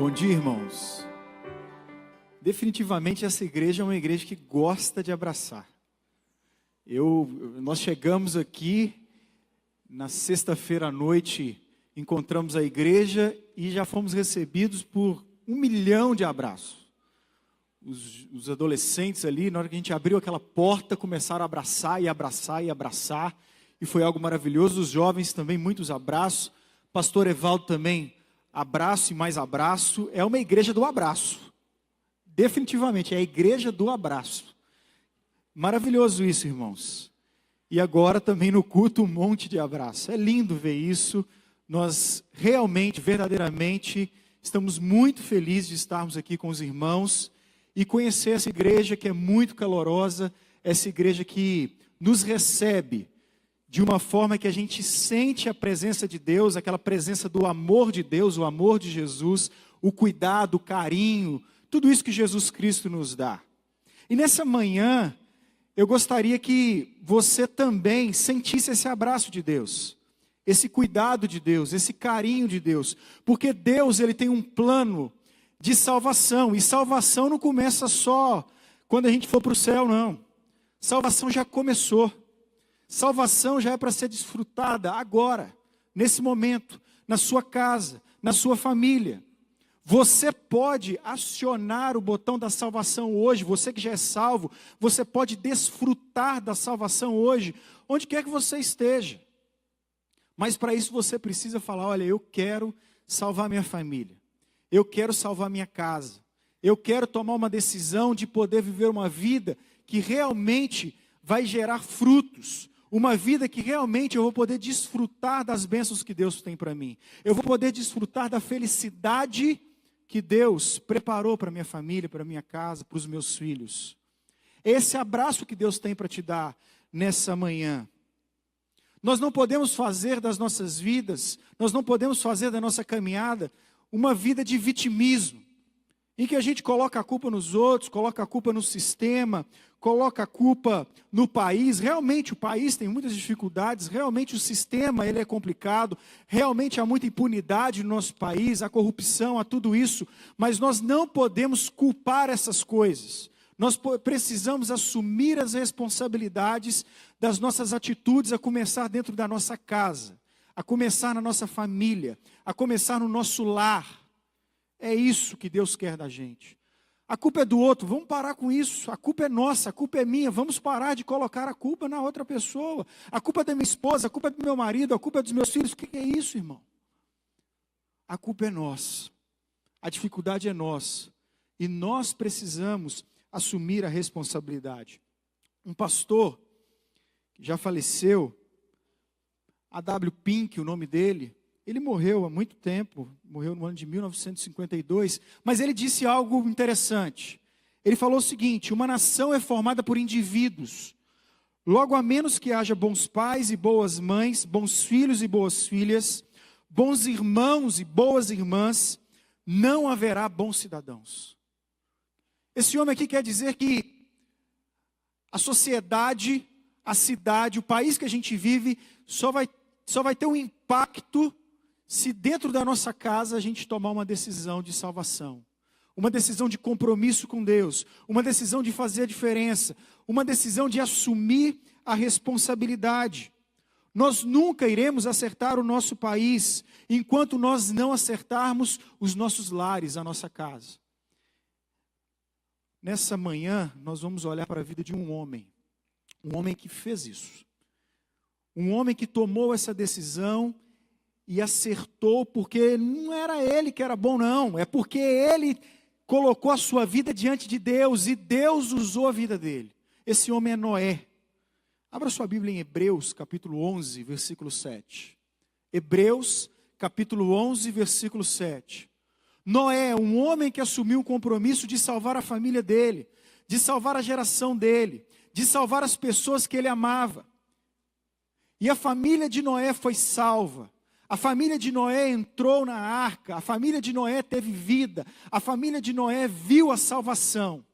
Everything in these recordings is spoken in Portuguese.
Bom dia, irmãos. Definitivamente essa igreja é uma igreja que gosta de abraçar. Nós chegamos aqui na sexta-feira à noite, encontramos a igreja e já fomos recebidos por 1 milhão de abraços. Os adolescentes ali, na hora que a gente abriu aquela porta, começaram a abraçar e abraçar e abraçar. E foi algo maravilhoso. Os jovens também, muitos abraços. Pastor Evaldo também, abraço e mais abraço. É uma igreja do abraço. Definitivamente, é a igreja do abraço. Maravilhoso isso, irmãos. E agora também no culto um monte de abraço. É lindo ver isso. Nós realmente, verdadeiramente, estamos muito felizes de estarmos aqui com os irmãos e conhecer essa igreja que é muito calorosa, essa igreja que nos recebe de uma forma que a gente sente a presença de Deus, aquela presença do amor de Deus, o amor de Jesus, o cuidado, o carinho, tudo isso que Jesus Cristo nos dá. E nessa manhã, eu gostaria que você também sentisse esse abraço de Deus, esse cuidado de Deus, esse carinho de Deus, porque Deus, Ele tem um plano de salvação, e salvação não começa só quando a gente for para o céu, não. Salvação já começou. Salvação já é para ser desfrutada agora, nesse momento, na sua casa, na sua família. Você pode acionar o botão da salvação hoje, você que já é salvo, você pode desfrutar da salvação hoje, onde quer que você esteja. Mas para isso você precisa falar, olha, eu quero salvar minha família, eu quero salvar minha casa, eu quero tomar uma decisão de poder viver uma vida que realmente vai gerar frutos, uma vida que realmente eu vou poder desfrutar das bênçãos que Deus tem para mim. Eu vou poder desfrutar da felicidade que Deus preparou para minha família, para minha casa, para os meus filhos. Esse abraço que Deus tem para te dar nessa manhã. Nós não podemos fazer das nossas vidas, nós não podemos fazer da nossa caminhada uma vida de vitimismo, em que a gente coloca a culpa nos outros, coloca a culpa no sistema, coloca a culpa no país. Realmente o país tem muitas dificuldades, realmente o sistema ele é complicado, realmente há muita impunidade no nosso país, há corrupção, há tudo isso, mas nós não podemos culpar essas coisas. Nós precisamos assumir as responsabilidades das nossas atitudes, a começar dentro da nossa casa, a começar na nossa família, a começar no nosso lar. É isso que Deus quer da gente. A culpa é do outro, vamos parar com isso. A culpa é nossa, a culpa é minha. Vamos parar de colocar a culpa na outra pessoa. A culpa é da minha esposa, a culpa é do meu marido, a culpa é dos meus filhos. O que é isso, irmão? A culpa é nossa. A dificuldade é nossa. E nós precisamos assumir a responsabilidade. Um pastor que já faleceu, A.W. Pink, o nome dele, ele morreu há muito tempo, morreu no ano de 1952, mas ele disse algo interessante. Ele falou o seguinte: uma nação é formada por indivíduos. Logo, a menos que haja bons pais e boas mães, bons filhos e boas filhas, bons irmãos e boas irmãs, não haverá bons cidadãos. Esse homem aqui quer dizer que a sociedade, a cidade, o país que a gente vive, só vai ter um impacto se dentro da nossa casa a gente tomar uma decisão de salvação, uma decisão de compromisso com Deus, uma decisão de fazer a diferença, uma decisão de assumir a responsabilidade. Nós nunca iremos acertar o nosso país enquanto nós não acertarmos os nossos lares, a nossa casa. Nessa manhã nós vamos olhar para a vida de um homem que fez isso, um homem que tomou essa decisão e acertou, porque não era ele que era bom, não. É porque ele colocou a sua vida diante de Deus e Deus usou a vida dele. Esse homem é Noé. Abra sua Bíblia em Hebreus, capítulo 11, versículo 7. Hebreus, capítulo 11, versículo 7. Noé, um homem que assumiu o compromisso de salvar a família dele, de salvar a geração dele, de salvar as pessoas que ele amava. E a família de Noé foi salva. A família de Noé entrou na arca, a família de Noé teve vida, a família de Noé viu a salvação.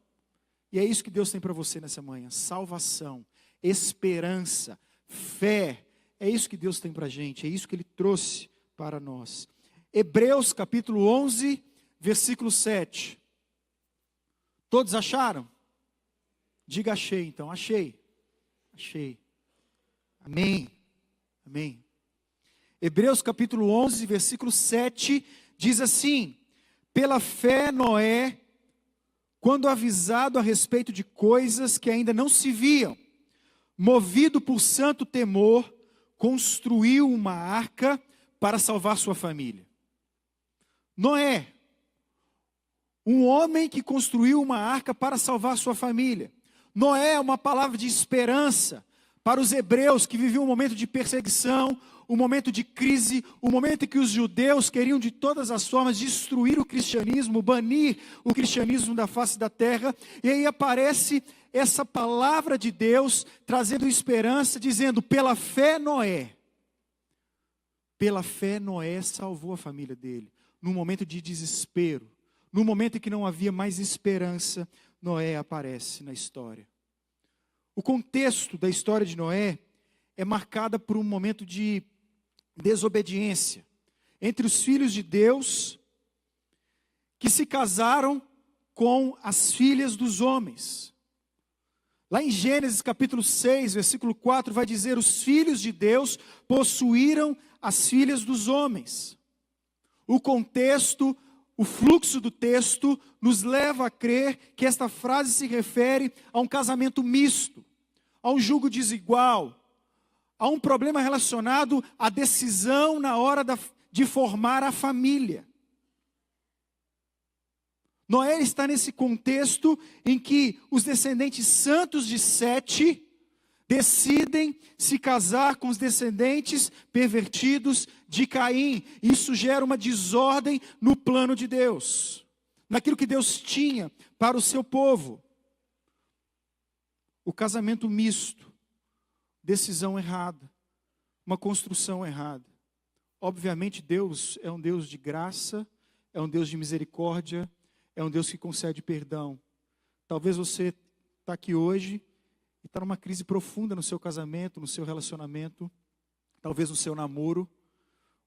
E é isso que Deus tem para você nessa manhã: salvação, esperança, fé. É isso que Deus tem para a gente, é isso que Ele trouxe para nós. Hebreus capítulo 11, versículo 7. Todos acharam? Diga achei então, achei. Achei. Amém. Amém. Hebreus capítulo 11, versículo 7, diz assim: pela fé Noé, quando avisado a respeito de coisas que ainda não se viam, movido por santo temor, construiu uma arca para salvar sua família. Noé, um homem que construiu uma arca para salvar sua família. Noé é uma palavra de esperança para os hebreus que viviam um momento de perseguição, um momento de crise, um momento em que os judeus queriam de todas as formas destruir o cristianismo, banir o cristianismo da face da terra. E aí aparece essa palavra de Deus trazendo esperança, dizendo: pela fé Noé salvou a família dele. Num momento de desespero, num momento em que não havia mais esperança, Noé aparece na história. O contexto da história de Noé é marcada por um momento de desobediência entre os filhos de Deus que se casaram com as filhas dos homens. Lá em Gênesis capítulo 6, versículo 4, vai dizer: os filhos de Deus possuíram as filhas dos homens. O contexto, o fluxo do texto nos leva a crer que esta frase se refere a um casamento misto, a um julgo desigual, a um problema relacionado à decisão na hora de formar a família. Noé está nesse contexto em que os descendentes santos de Sete decidem se casar com os descendentes pervertidos de Caim. Isso gera uma desordem no plano de Deus, naquilo que Deus tinha para o seu povo. O casamento misto, decisão errada, uma construção errada. Obviamente Deus é um Deus de graça, é um Deus de misericórdia, é um Deus que concede perdão. Talvez você está aqui hoje e está numa crise profunda no seu casamento, no seu relacionamento, talvez no seu namoro,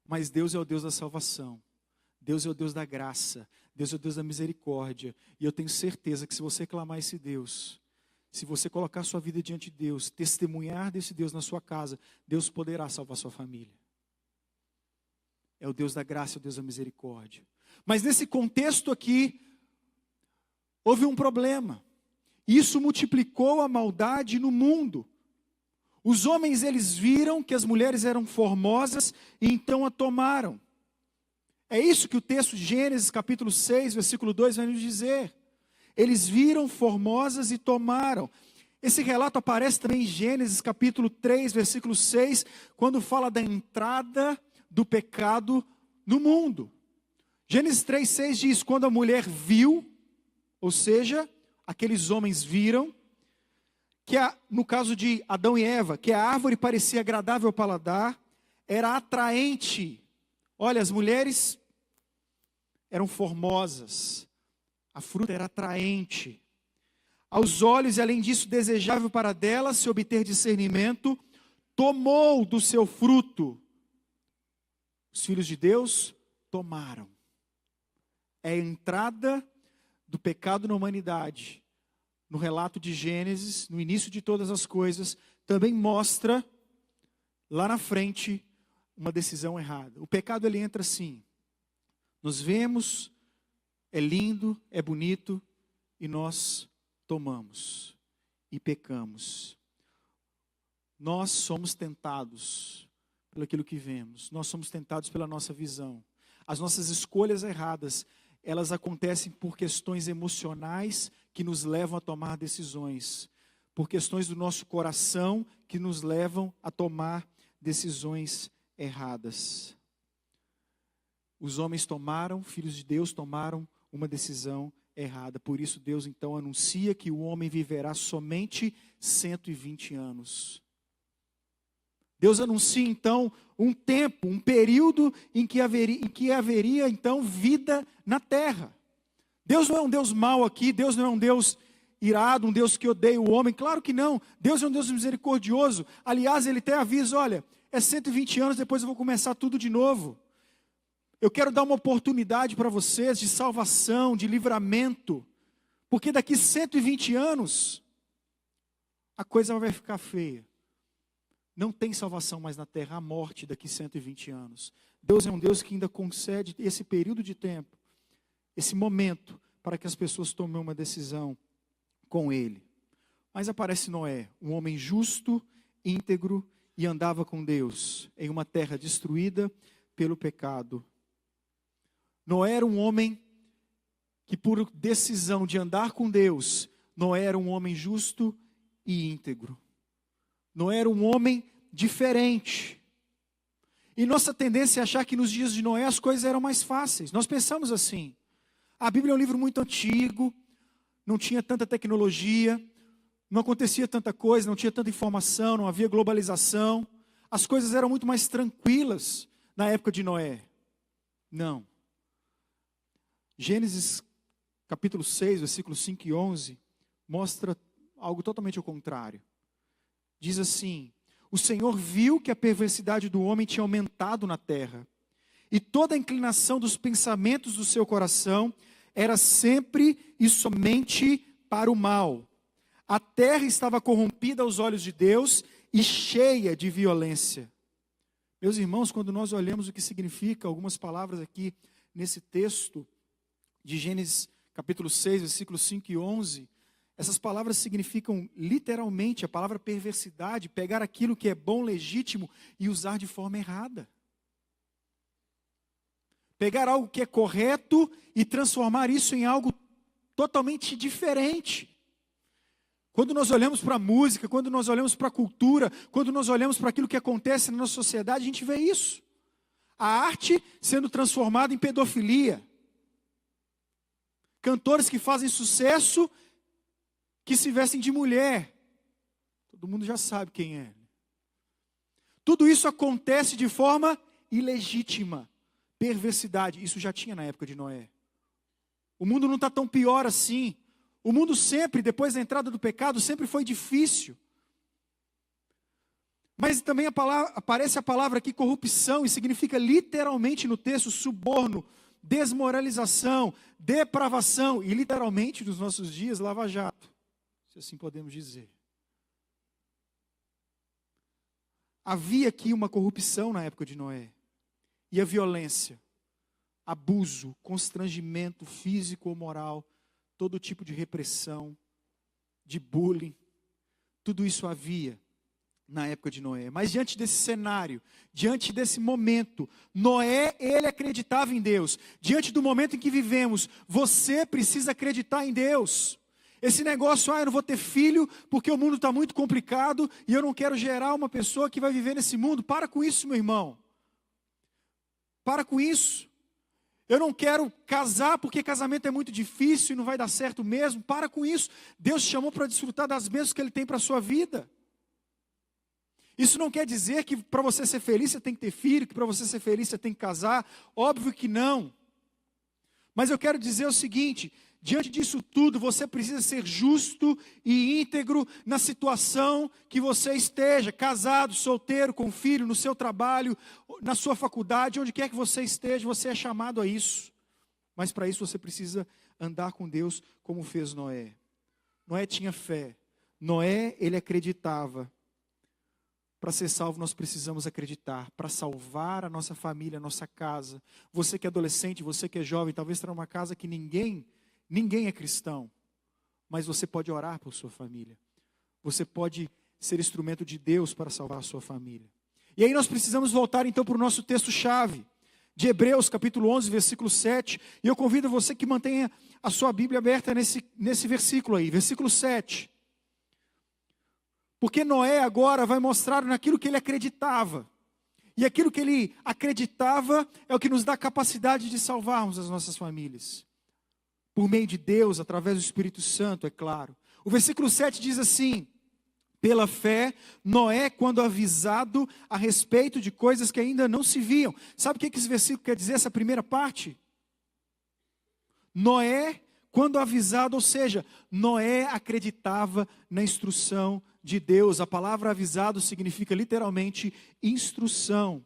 mas Deus é o Deus da salvação. Deus é o Deus da graça, Deus é o Deus da misericórdia. E eu tenho certeza que se você clamar esse Deus, se você colocar sua vida diante de Deus, testemunhar desse Deus na sua casa, Deus poderá salvar sua família. É o Deus da graça, é o Deus da misericórdia. Mas nesse contexto aqui, houve um problema. Isso multiplicou a maldade no mundo. Os homens, eles viram que as mulheres eram formosas e então a tomaram. É isso que o texto de Gênesis capítulo 6, versículo 2 vai nos dizer. Eles viram formosas e tomaram. Esse relato aparece também em Gênesis capítulo 3, versículo 6, quando fala da entrada do pecado no mundo. Gênesis 3, 6 diz: quando a mulher viu, ou seja, aqueles homens viram, que no caso de Adão e Eva, que a árvore parecia agradável ao paladar, era atraente. Olha, as mulheres eram formosas, a fruta era atraente aos olhos e além disso desejável para delas se obter discernimento, tomou do seu fruto. Os filhos de Deus tomaram. É a entrada do pecado na humanidade. No relato de Gênesis, no início de todas as coisas, também mostra lá na frente uma decisão errada. O pecado, ele entra assim: nos vemos, é lindo, é bonito, e nós tomamos e pecamos. Nós somos tentados pelo aquilo que vemos, nós somos tentados pela nossa visão. As nossas escolhas erradas, elas acontecem por questões emocionais que nos levam a tomar decisões, por questões do nosso coração que nos levam a tomar decisões erradas. Os homens tomaram, filhos de Deus tomaram uma decisão errada. Por isso Deus então anuncia que o homem viverá somente 120 anos. Deus anuncia então um tempo, um período em que haveria então vida na terra. Deus não é um Deus mau aqui, Deus não é um Deus irado, um Deus que odeia o homem, claro que não. Deus é um Deus misericordioso. Aliás, Ele até avisa: olha, é 120 anos, depois eu vou começar tudo de novo. Eu quero dar uma oportunidade para vocês de salvação, de livramento, porque daqui 120 anos, a coisa vai ficar feia. Não tem salvação mais na terra, há morte daqui 120 anos. Deus é um Deus que ainda concede esse período de tempo, esse momento, para que as pessoas tomem uma decisão com Ele. Mas aparece Noé, um homem justo, íntegro, e andava com Deus, em uma terra destruída pelo pecado. Noé era um homem que, por decisão de andar com Deus, Noé era um homem justo e íntegro. Noé era um homem diferente. E nossa tendência é achar que nos dias de Noé as coisas eram mais fáceis. Nós pensamos assim. A Bíblia é um livro muito antigo, não tinha tanta tecnologia, não acontecia tanta coisa, não tinha tanta informação, não havia globalização. As coisas eram muito mais tranquilas na época de Noé. Não. Gênesis capítulo 6, versículos 5 e 11, mostra algo totalmente ao contrário. Diz assim: o Senhor viu que a perversidade do homem tinha aumentado na terra, e toda a inclinação dos pensamentos do seu coração era sempre e somente para o mal. A terra estava corrompida aos olhos de Deus e cheia de violência. Meus irmãos, quando nós olhamos o que significa algumas palavras aqui nesse texto de Gênesis capítulo 6, versículos 5 e 11, essas palavras significam literalmente a palavra perversidade, pegar aquilo que é bom, legítimo e usar de forma errada. Pegar algo que é correto e transformar isso em algo totalmente diferente. Quando nós olhamos para a música, quando nós olhamos para a cultura, quando nós olhamos para aquilo que acontece na nossa sociedade, a gente vê isso. A arte sendo transformada em pedofilia. Cantores que fazem sucesso, que se vestem de mulher. Todo mundo já sabe quem é. Tudo isso acontece de forma ilegítima. Perversidade, isso já tinha na época de Noé. O mundo não está tão pior assim. O mundo sempre, depois da entrada do pecado, sempre foi difícil. Mas também aparece a palavra aqui corrupção, e significa literalmente no texto suborno, desmoralização, depravação, e literalmente nos nossos dias lava-jato, se assim podemos dizer. Havia aqui uma corrupção na época de Noé, e a violência, abuso, constrangimento físico ou moral, todo tipo de repressão, de bullying, tudo isso havia na época de Noé. Mas diante desse cenário, diante desse momento, Noé, ele acreditava em Deus. Diante do momento em que vivemos, você precisa acreditar em Deus. Esse negócio, eu não vou ter filho porque o mundo está muito complicado e eu não quero gerar uma pessoa que vai viver nesse mundo. Para com isso, meu irmão. Para com isso. Eu não quero casar porque casamento é muito difícil e não vai dar certo mesmo. Para com isso. Deus te chamou para desfrutar das bênçãos que Ele tem para a sua vida. Isso não quer dizer que para você ser feliz você tem que ter filho, que para você ser feliz você tem que casar. Óbvio que não. Mas eu quero dizer o seguinte: diante disso tudo, você precisa ser justo e íntegro na situação que você esteja, casado, solteiro, com filho, no seu trabalho, na sua faculdade, onde quer que você esteja, você é chamado a isso. Mas para isso você precisa andar com Deus como fez Noé. Noé tinha fé. Noé, ele acreditava. Para ser salvo, nós precisamos acreditar. Para salvar a nossa família, a nossa casa. Você que é adolescente, você que é jovem, talvez está numa casa que ninguém é cristão. Mas você pode orar por sua família. Você pode ser instrumento de Deus para salvar a sua família. E aí nós precisamos voltar então para o nosso texto-chave. De Hebreus, capítulo 11, versículo 7. E eu convido você que mantenha a sua Bíblia aberta nesse versículo aí. Versículo 7. Porque Noé agora vai mostrar naquilo que ele acreditava. E aquilo que ele acreditava é o que nos dá a capacidade de salvarmos as nossas famílias. Por meio de Deus, através do Espírito Santo, é claro. O versículo 7 diz assim: pela fé, Noé, quando avisado a respeito de coisas que ainda não se viam. Sabe o que esse versículo quer dizer, essa primeira parte? Noé, quando avisado, ou seja, Noé acreditava na instrução de Deus. A palavra avisado significa literalmente instrução.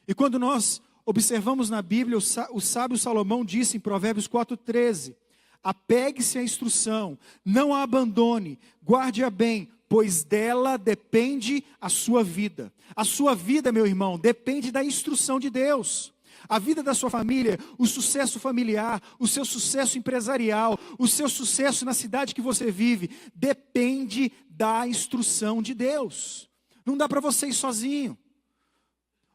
E quando nós observamos na Bíblia, o sábio Salomão disse em Provérbios 4,13: apegue-se à instrução, não a abandone, guarde-a bem, pois dela depende a sua vida. A sua vida, meu irmão, depende da instrução de Deus. A vida da sua família, o sucesso familiar, o seu sucesso empresarial, o seu sucesso na cidade que você vive, depende da instrução de Deus. Não dá para você ir sozinho.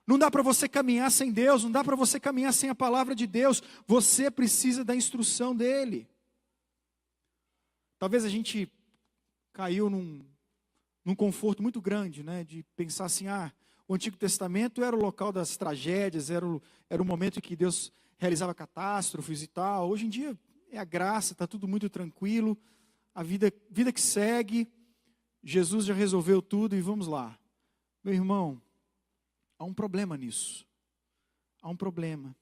Não dá para você caminhar sem Deus, não dá para você caminhar sem a palavra de Deus. Você precisa da instrução dEle. Talvez a gente caiu num conforto muito grande, né, de pensar assim, o Antigo Testamento era o local das tragédias, era o momento em que Deus realizava catástrofes e tal. Hoje em dia é a graça, está tudo muito tranquilo, a vida que segue, Jesus já resolveu tudo e vamos lá. Meu irmão, há um problema nisso. Há um problema.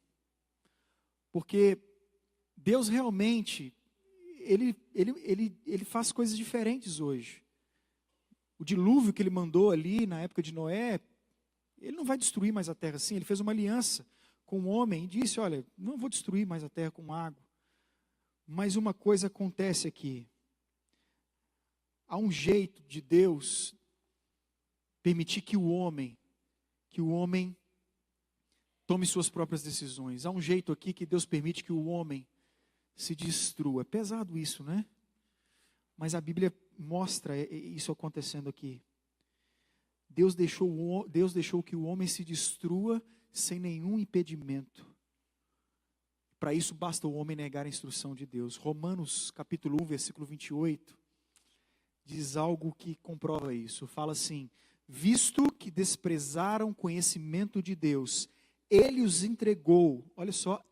Porque Deus realmente, Ele faz coisas diferentes hoje. O dilúvio que Ele mandou ali na época de Noé, Ele não vai destruir mais a terra assim. Ele fez uma aliança com o homem e disse, olha, não vou destruir mais a terra com água. Mas uma coisa acontece aqui. Há um jeito de Deus permitir que o homem tome suas próprias decisões. Há um jeito aqui que Deus permite que o homem se destrua. É pesado isso, né? Mas a Bíblia mostra isso acontecendo aqui. Deus deixou que o homem se destrua sem nenhum impedimento. Para isso basta o homem negar a instrução de Deus. Romanos capítulo 1, versículo 28, diz algo que comprova isso. Fala assim, visto que desprezaram o conhecimento de Deus, Ele os entregou, olha só,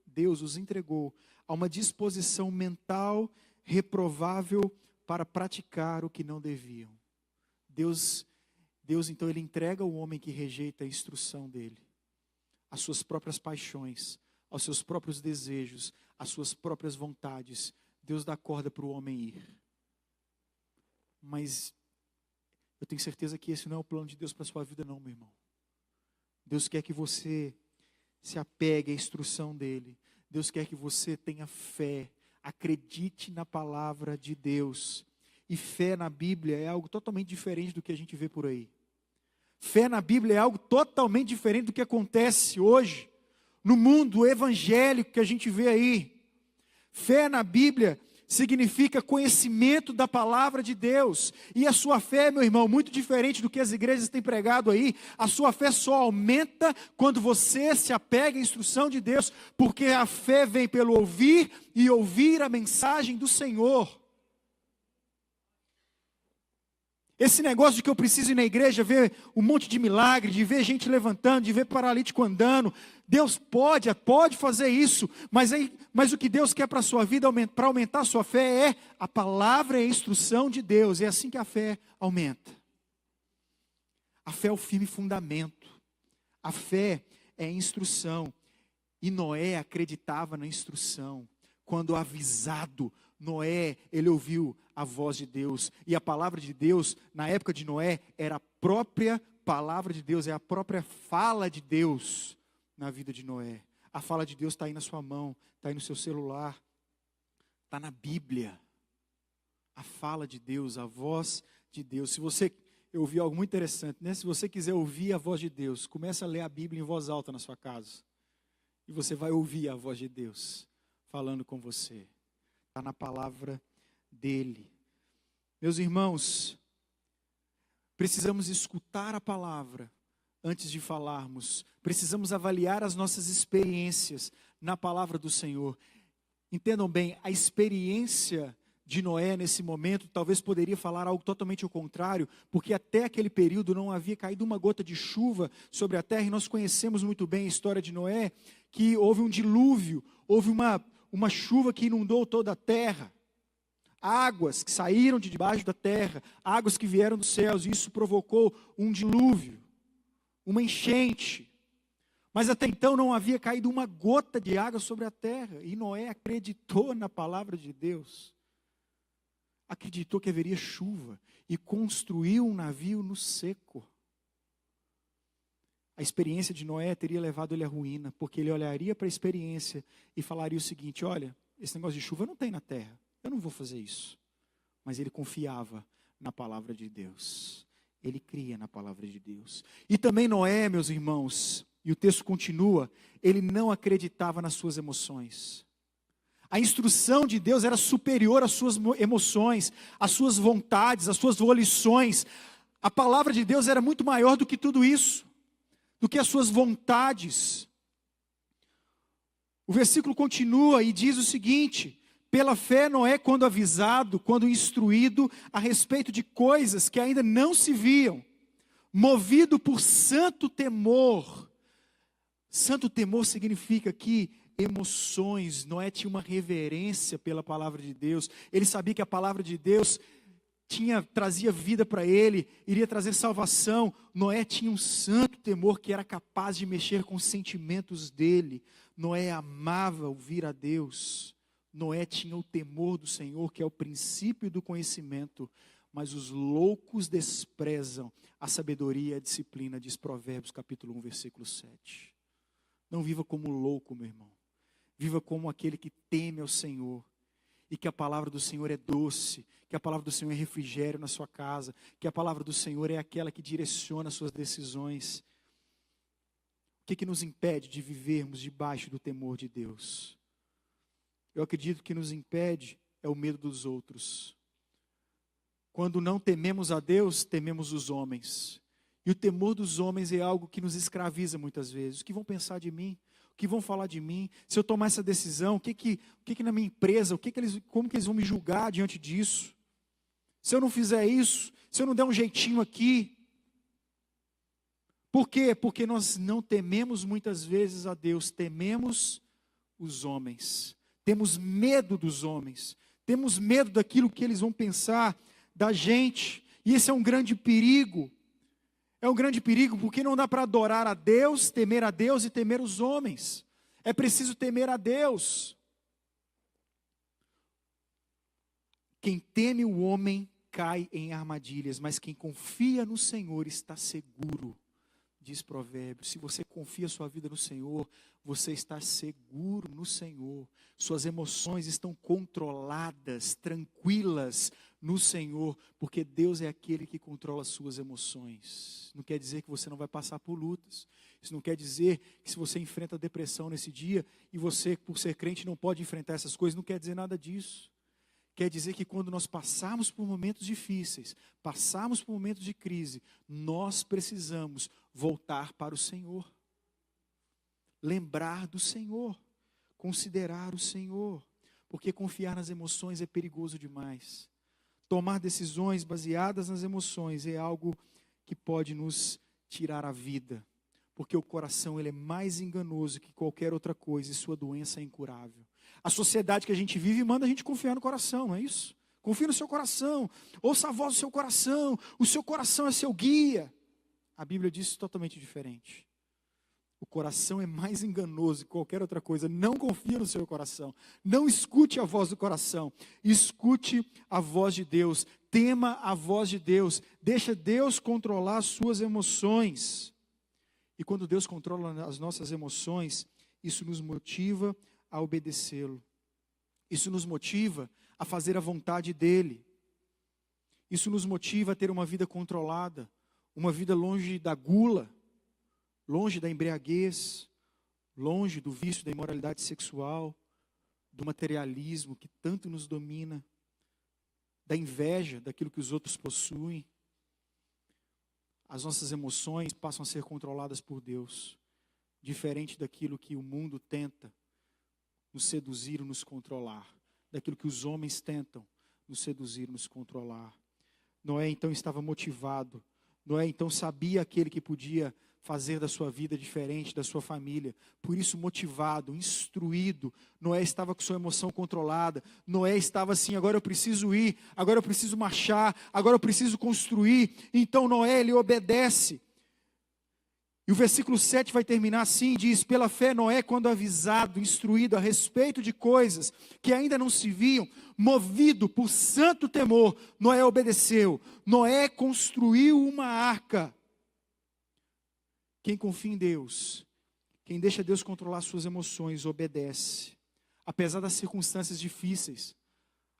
Deus os entregou a uma disposição mental reprovável para praticar o que não deviam. Deus então, Ele entrega o homem que rejeita a instrução dEle, as suas próprias paixões, aos seus próprios desejos, às suas próprias vontades. Deus dá corda para o homem ir. Mas eu tenho certeza que esse não é o plano de Deus para a sua vida não, meu irmão. Deus quer que você se apegue à instrução dEle. Deus quer que você tenha fé, acredite na palavra de Deus. E fé na Bíblia é algo totalmente diferente do que a gente vê por aí. Fé na Bíblia é algo totalmente diferente do que acontece hoje, no mundo evangélico que a gente vê aí. Fé na Bíblia significa conhecimento da palavra de Deus. E a sua fé, meu irmão, muito diferente do que as igrejas têm pregado aí. A sua fé só aumenta quando você se apega à instrução de Deus, porque a fé vem pelo ouvir e ouvir a mensagem do Senhor. Esse negócio de que eu preciso ir na igreja ver um monte de milagre, de ver gente levantando, de ver paralítico andando. Deus pode fazer isso, mas o que Deus quer para a sua vida, para aumentar a sua fé, é a palavra e a instrução de Deus. É assim que a fé aumenta. A fé é o firme fundamento. A fé é a instrução. E Noé acreditava na instrução. Quando avisado, Noé, ele ouviu a voz de Deus. E a palavra de Deus, na época de Noé, era a própria palavra de Deus, é a própria fala de Deus na vida de Noé. A fala de Deus está aí na sua mão, está aí no seu celular, está na Bíblia. A fala de Deus, a voz de Deus. Se você ouvir algo muito interessante, né? Se você quiser ouvir a voz de Deus, comece a ler a Bíblia em voz alta na sua casa. E você vai ouvir a voz de Deus falando com você. Está na palavra dEle. Meus irmãos, precisamos escutar a palavra antes de falarmos. Precisamos avaliar as nossas experiências na palavra do Senhor. Entendam bem, a experiência de Noé nesse momento talvez poderia falar algo totalmente ao contrário, porque até aquele período não havia caído uma gota de chuva sobre a terra, e nós conhecemos muito bem a história de Noé, que houve um dilúvio, houve uma chuva que inundou toda a terra. Águas que saíram de debaixo da terra, águas que vieram dos céus, e isso provocou um dilúvio, uma enchente. Mas até então não havia caído uma gota de água sobre a terra, e Noé acreditou na palavra de Deus. Acreditou que haveria chuva, e construiu um navio no seco. a experiência de Noé teria levado ele à ruína, porque ele olharia para a experiência e falaria o seguinte: olha, esse negócio de chuva não tem na terra, eu não vou fazer isso. Mas ele confiava na palavra de Deus, ele cria na palavra de Deus. E também Noé, meus irmãos, e o texto continua, ele não acreditava nas suas emoções. A instrução de Deus era superior às suas emoções, às suas vontades, às suas volições. A palavra de Deus era muito maior do que tudo isso, do que as suas vontades. O versículo continua e diz o seguinte: pela fé Noé, quando avisado, quando instruído a respeito de coisas que ainda não se viam, movido por santo temor. Santo temor significa aqui emoções. Noé tinha uma reverência pela palavra de Deus. Ele sabia que a palavra de Deus trazia vida para ele, iria trazer salvação. Noé tinha um santo temor que era capaz de mexer com os sentimentos dele. Noé amava ouvir a Deus. Noé tinha o temor do Senhor, que é o princípio do conhecimento. Mas os loucos desprezam a sabedoria e a disciplina, diz Provérbios capítulo 1, versículo 7. Não viva como louco, meu irmão. Viva como aquele que teme ao Senhor. E que a palavra do Senhor é doce, que a palavra do Senhor é refrigério na sua casa, que a palavra do Senhor é aquela que direciona as suas decisões. O que nos impede de vivermos debaixo do temor de Deus? Eu acredito que nos impede é o medo dos outros. Quando não tememos a Deus, tememos os homens. E o temor dos homens é algo que nos escraviza muitas vezes. O que vão pensar de mim? O que vão falar de mim? Se eu tomar essa decisão, o que na minha empresa, como que eles vão me julgar diante disso? Se eu não fizer isso, se eu não der um jeitinho aqui. Por quê? Porque nós não tememos muitas vezes a Deus, tememos os homens. Temos medo dos homens, temos medo daquilo que eles vão pensar da gente. E esse é um grande perigo. É um grande perigo porque não dá para adorar a Deus e temer os homens. É preciso temer a Deus. Quem teme o homem cai em armadilhas, mas quem confia no Senhor está seguro. Diz Provérbios: se você confia sua vida no Senhor, você está seguro no Senhor. Suas emoções estão controladas, tranquilas no Senhor, porque Deus é aquele que controla as suas emoções. Não quer dizer que você não vai passar por lutas. Isso não quer dizer que se você enfrenta depressão nesse dia, e você, por ser crente, não pode enfrentar essas coisas, não quer dizer nada disso. Quer dizer que quando nós passarmos por momentos difíceis, passarmos por momentos de crise, nós precisamos voltar para o Senhor. Lembrar do Senhor, considerar o Senhor, porque confiar nas emoções é perigoso demais. Tomar decisões baseadas nas emoções é algo que pode nos tirar a vida, porque o coração ele é mais enganoso que qualquer outra coisa e sua doença é incurável. A sociedade que a gente vive manda a gente confiar no coração, não é isso? Confie no seu coração, ouça a voz do seu coração, o seu coração é seu guia. A Bíblia diz totalmente diferente. O coração é mais enganoso que qualquer outra coisa. Não confie no seu coração. Não escute a voz do coração. Escute a voz de Deus. Tema a voz de Deus. Deixa Deus controlar as suas emoções. E quando Deus controla as nossas emoções, isso nos motiva a obedecê-lo. Isso nos motiva a fazer a vontade dEle. Isso nos motiva a ter uma vida controlada. Uma vida longe da gula, longe da embriaguez, longe do vício da imoralidade sexual, do materialismo que tanto nos domina, da inveja daquilo que os outros possuem. As nossas emoções passam a ser controladas por Deus, diferente daquilo que o mundo tenta nos seduzir ou nos controlar, daquilo que os homens tentam nos seduzir e nos controlar. Noé então estava motivado. Noé então sabia aquele que podia fazer da sua vida diferente, da sua família. Por isso, motivado, instruído, Noé estava com sua emoção controlada. Noé estava assim: agora eu preciso ir, agora eu preciso marchar, agora eu preciso construir. Então Noé, ele obedece. E o versículo 7 vai terminar assim, diz: pela fé Noé, quando avisado, instruído a respeito de coisas que ainda não se viam, movido por santo temor, Noé obedeceu. Noé construiu uma arca. Quem confia em Deus, quem deixa Deus controlar suas emoções, obedece. Apesar das circunstâncias difíceis,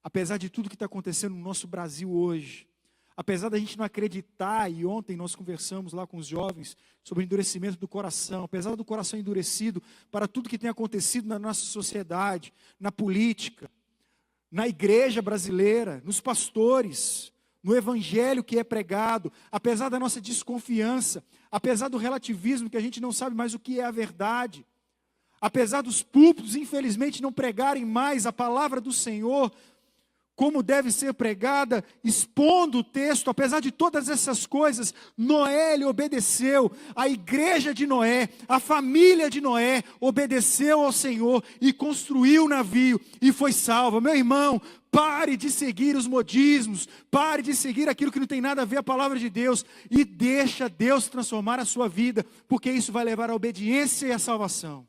apesar de tudo que está acontecendo no nosso Brasil hoje, apesar da gente não acreditar, e ontem nós conversamos lá com os jovens sobre o endurecimento do coração, apesar do coração endurecido para tudo que tem acontecido na nossa sociedade, na política, na igreja brasileira, nos pastores, no evangelho que é pregado, apesar da nossa desconfiança, apesar do relativismo que a gente não sabe mais o que é a verdade, apesar dos púlpitos, infelizmente, não pregarem mais a palavra do Senhor, como deve ser pregada, expondo o texto, apesar de todas essas coisas, Noé, ele obedeceu, a igreja de Noé, a família de Noé, obedeceu ao Senhor e construiu o navio e foi salva. Meu irmão, pare de seguir os modismos, pare de seguir aquilo que não tem nada a ver com a palavra de Deus e deixa Deus transformar a sua vida, porque isso vai levar à obediência e à salvação.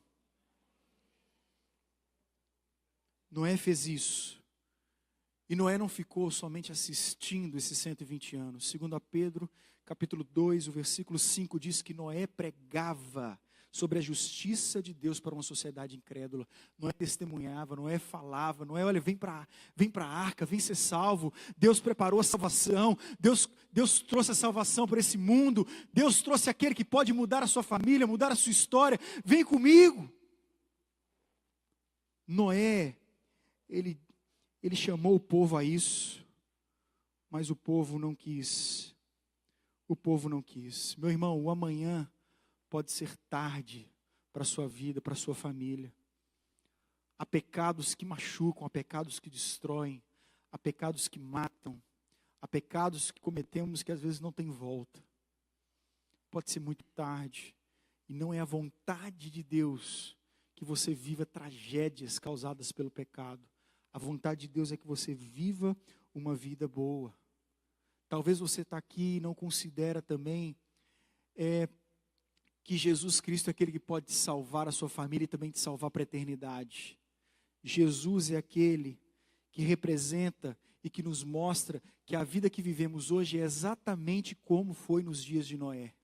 Noé fez isso. E Noé não ficou somente assistindo esses 120 anos. Segundo a Pedro, capítulo 2, o versículo 5 diz que Noé pregava sobre a justiça de Deus para uma sociedade incrédula. Noé testemunhava, Noé falava, Noé, olha, vem para a arca, vem ser salvo. Deus preparou a salvação, Deus trouxe a salvação para esse mundo. Deus trouxe aquele que pode mudar a sua família, mudar a sua história. Vem comigo. Noé, ele chamou o povo a isso, mas o povo não quis. O povo não quis. Meu irmão, o amanhã pode ser tarde para a sua vida, para a sua família. Há pecados que machucam, há pecados que destroem, há pecados que matam, há pecados que cometemos que às vezes não tem volta. Pode ser muito tarde, e não é a vontade de Deus que você viva tragédias causadas pelo pecado. A vontade de Deus é que você viva uma vida boa. Talvez você está aqui e não considera também que Jesus Cristo é aquele que pode salvar a sua família e também te salvar para a eternidade. Jesus é aquele que representa e que nos mostra que a vida que vivemos hoje é exatamente como foi nos dias de Noé.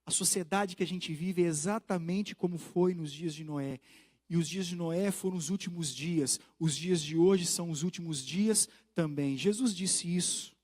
A sociedade que a gente vive é exatamente como foi nos dias de Noé. E os dias de Noé foram os últimos dias. Os dias de hoje são os últimos dias também. Jesus disse isso.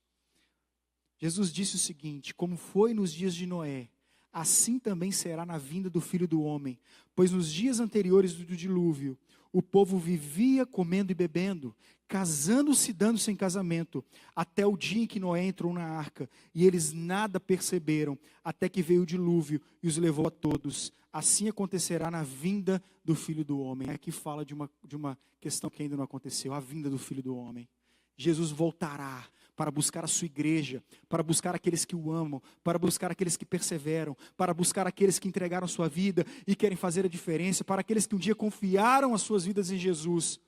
Jesus disse o seguinte: como foi nos dias de Noé, assim também será na vinda do Filho do Homem. Pois nos dias anteriores do dilúvio, o povo vivia comendo e bebendo, casando-se e dando-se em casamento, até o dia em que Noé entrou na arca. E eles nada perceberam, até que veio o dilúvio e os levou a todos. Assim acontecerá na vinda do Filho do Homem. Aqui fala de uma questão que ainda não aconteceu, a vinda do Filho do Homem. Jesus voltará para buscar a sua igreja, para buscar aqueles que o amam, para buscar aqueles que perseveram, para buscar aqueles que entregaram sua vida e querem fazer a diferença, para aqueles que um dia confiaram as suas vidas em Jesus.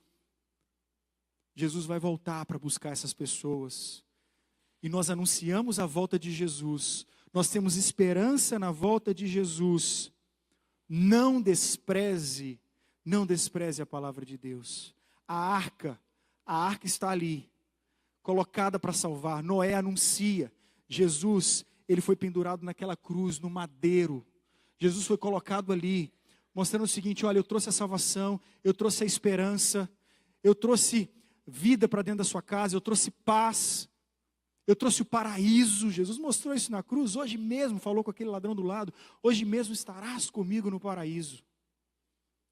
Jesus vai voltar para buscar essas pessoas. E nós anunciamos a volta de Jesus. Nós temos esperança na volta de Jesus. Não despreze a palavra de Deus. A arca está ali, colocada para salvar. Noé anuncia. Jesus, ele foi pendurado naquela cruz, no madeiro. Jesus foi colocado ali, mostrando o seguinte: olha, eu trouxe a salvação, eu trouxe a esperança, eu trouxe vida para dentro da sua casa, eu trouxe paz, eu trouxe o paraíso. Jesus mostrou isso na cruz. Hoje mesmo, falou com aquele ladrão do lado, hoje mesmo estarás comigo no paraíso.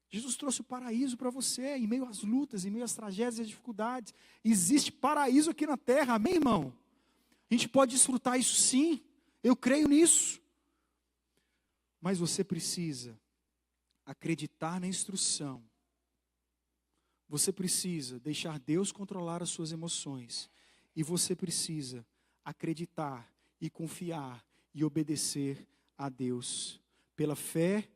Jesus trouxe o paraíso para você, em meio às lutas, em meio às tragédias e às dificuldades. Existe paraíso aqui na terra, amém, irmão? A gente pode desfrutar isso sim, eu creio nisso. Mas você precisa acreditar na instrução. Você precisa deixar Deus controlar as suas emoções. E você precisa acreditar e confiar e obedecer a Deus. Pela fé,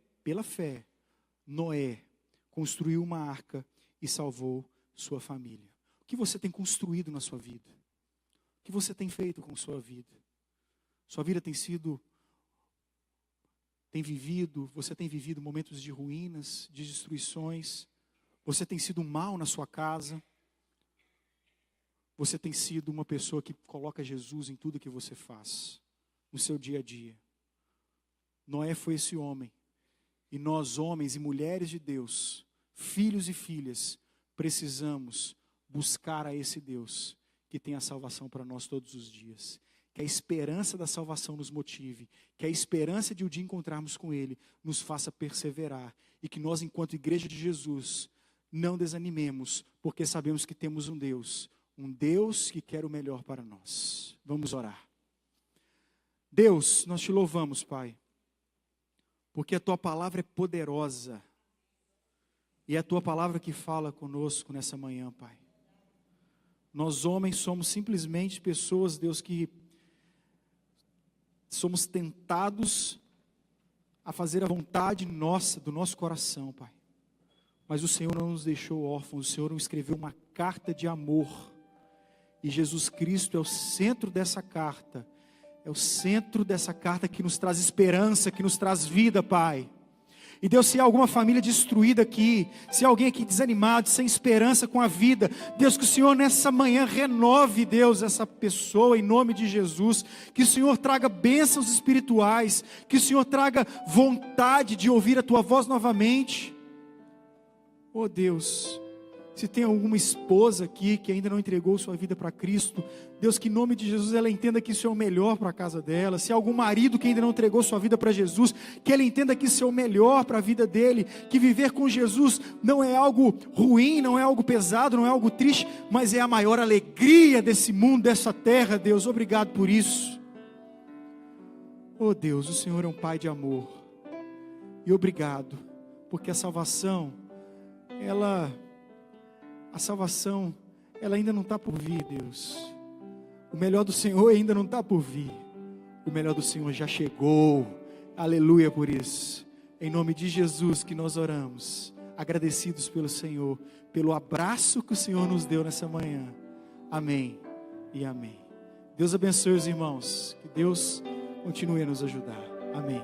Noé construiu uma arca e salvou sua família. O que você tem construído na sua vida? O que você tem feito com sua vida? Sua vida você tem vivido momentos de ruínas, de destruições. Você tem sido mal na sua casa. Você tem sido uma pessoa que coloca Jesus em tudo que você faz, no seu dia a dia. Noé foi esse homem. E nós, homens e mulheres de Deus, filhos e filhas, precisamos buscar a esse Deus que tem a salvação para nós todos os dias. Que a esperança da salvação nos motive, que a esperança de um dia encontrarmos com Ele nos faça perseverar, e que nós, enquanto igreja de Jesus, não desanimemos, porque sabemos que temos um Deus que quer o melhor para nós. Vamos orar. Deus, nós te louvamos, Pai, porque a Tua palavra é poderosa, e é a Tua palavra que fala conosco nessa manhã, Pai. Nós, homens, somos simplesmente pessoas, Deus, que somos tentados a fazer a vontade nossa, do nosso coração, Pai. Mas o Senhor não nos deixou órfãos, o Senhor nos escreveu uma carta de amor. E Jesus Cristo é o centro dessa carta. É o centro dessa carta que nos traz esperança, que nos traz vida, Pai. E Deus, se há alguma família destruída aqui, se há alguém aqui desanimado, sem esperança com a vida, Deus, que o Senhor nessa manhã renove, Deus, essa pessoa em nome de Jesus, que o Senhor traga bênçãos espirituais, que o Senhor traga vontade de ouvir a Tua voz novamente. Oh Deus, se tem alguma esposa aqui que ainda não entregou sua vida para Cristo, Deus, que em nome de Jesus ela entenda que isso é o melhor para a casa dela. Se há algum marido que ainda não entregou sua vida para Jesus, que ele entenda que isso é o melhor para a vida dele, que viver com Jesus não é algo ruim, não é algo pesado, não é algo triste, mas é a maior alegria desse mundo, dessa terra. Deus, obrigado por isso. Oh Deus, o Senhor é um Pai de amor, e obrigado, porque a salvação ela ainda não está por vir, Deus. O melhor do Senhor ainda não está por vir. O melhor do Senhor já chegou. Aleluia por isso. Em nome de Jesus que nós oramos, agradecidos pelo Senhor, pelo abraço que o Senhor nos deu nessa manhã. Amém e amém. Deus abençoe os irmãos. Que Deus continue a nos ajudar. Amém.